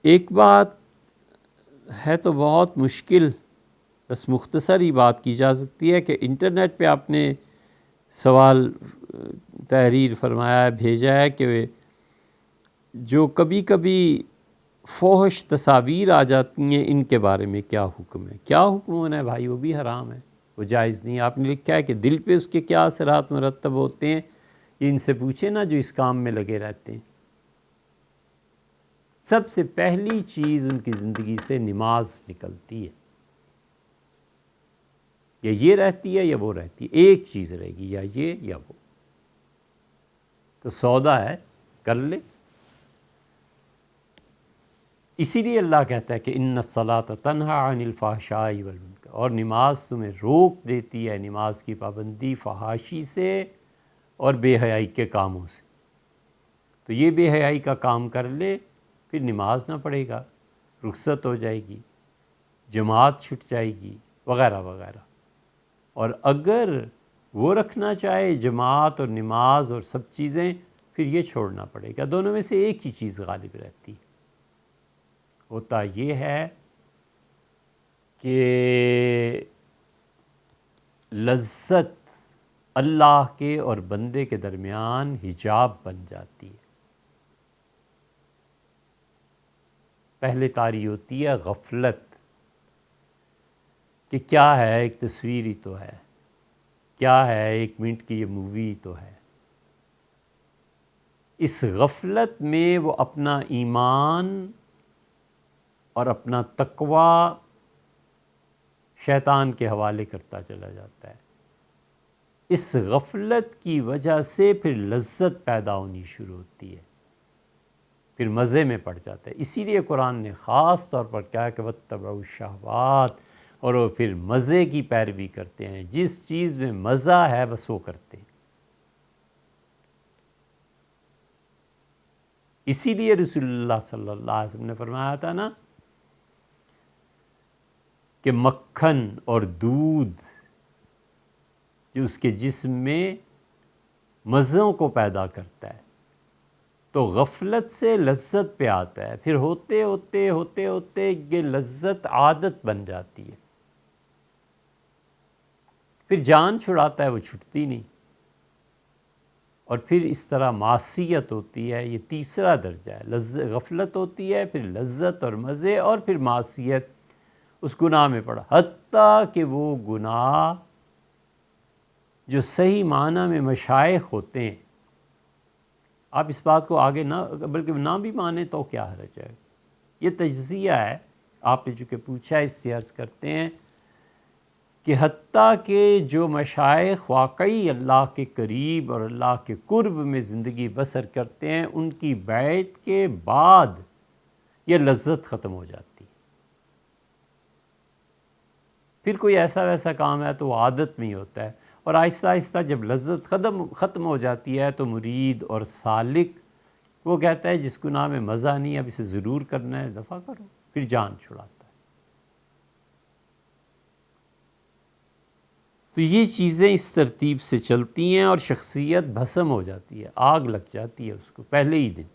ایک بات ہے تو بہت مشکل، بس مختصر ہی بات کی جا سکتی ہے کہ انٹرنیٹ پہ آپ نے سوال تحریر فرمایا ہے، بھیجا ہے کہ جو کبھی کبھی فحش تصاویر آ جاتی ہیں ان کے بارے میں کیا حکم ہے؟ کیا حکم ہونا ہے بھائی؟ وہ بھی حرام ہے، وہ جائز نہیں۔ آپ نے لکھا ہے کہ دل پہ اس کے کیا اثرات مرتب ہوتے ہیں، یہ ان سے پوچھیں نا جو اس کام میں لگے رہتے ہیں۔ سب سے پہلی چیز ان کی زندگی سے نماز نکلتی ہے، یا یہ رہتی ہے یا وہ رہتی ہے، ایک چیز رہے گی، یا یہ یا وہ۔ تو سودا ہے، کر لے۔ اسی لیے اللہ کہتا ہے کہ ان الصلاۃ تنہی عن الفحشاء والمنکر، اور نماز تمہیں روک دیتی ہے، نماز کی پابندی، فحاشی سے اور بے حیائی کے کاموں سے۔ تو یہ بے حیائی کا کام کر لے، پھر نماز نہ پڑھے گا، رخصت ہو جائے گی، جماعت چھٹ جائے گی، وغیرہ وغیرہ۔ اور اگر وہ رکھنا چاہے جماعت اور نماز اور سب چیزیں، پھر یہ چھوڑنا پڑے گا۔ دونوں میں سے ایک ہی چیز غالب رہتی ہے۔ ہوتا یہ ہے کہ لذت اللہ کے اور بندے کے درمیان حجاب بن جاتی ہے۔ پہلے طاری ہوتی ہے غفلت، کہ کیا ہے، ایک تصویر ہی تو ہے، کیا ہے، 1 منٹ کی یہ مووی تو ہے۔ اس غفلت میں وہ اپنا ایمان اور اپنا تقوی شیطان کے حوالے کرتا چلا جاتا ہے۔ اس غفلت کی وجہ سے پھر لذت پیدا ہونی شروع ہوتی ہے، پھر مزے میں پڑ جاتا ہے۔ اسی لیے قرآن نے خاص طور پر کہا کہ واتبعوا الشہوات، اور وہ پھر مزے کی پیروی کرتے ہیں، جس چیز میں مزہ ہے بس وہ کرتے ہیں۔ اسی لیے رسول اللہ صلی اللہ علیہ وسلم نے فرمایا تھا نا کہ مکھن اور دودھ جو اس کے جسم میں مزوں کو پیدا کرتا ہے، تو غفلت سے لذت پہ آتا ہے، پھر ہوتے ہوتے ہوتے ہوتے یہ لذت عادت بن جاتی ہے، پھر جان چھڑاتا ہے، وہ چھٹتی نہیں، اور پھر اس طرح معصیت ہوتی ہے۔ یہ تیسرا درجہ ہے، غفلت ہوتی ہے، پھر لذت اور مزے، اور پھر معصیت، اس گناہ میں پڑا، حتیٰ کہ وہ گناہ جو صحیح معنی میں مشائخ ہوتے ہیں، آپ اس بات کو آگے نہ، بلکہ نہ بھی مانیں تو کیا حرج ہے، یہ تجزیہ ہے۔ آپ نے چونکہ پوچھا، اس سے عرض کرتے ہیں کہ حتیٰ کہ جو مشائخ واقعی اللہ کے قریب اور اللہ کے قرب میں زندگی بسر کرتے ہیں، ان کی بیعت کے بعد یہ لذت ختم ہو جاتی ہے۔ پھر کوئی ایسا ویسا کام ہے تو وہ عادت میں ہی ہوتا ہے، اور آہستہ آہستہ جب لذت ختم ہو جاتی ہے تو مرید اور سالک وہ کہتا ہے جس گناہ میں مزہ نہیں، اب اسے ضرور کرنا ہے، دفع کرو، پھر جان چھڑاتا ہے۔ تو یہ چیزیں اس ترتیب سے چلتی ہیں، اور شخصیت بھسم ہو جاتی ہے، آگ لگ جاتی ہے اس کو پہلے ہی دن۔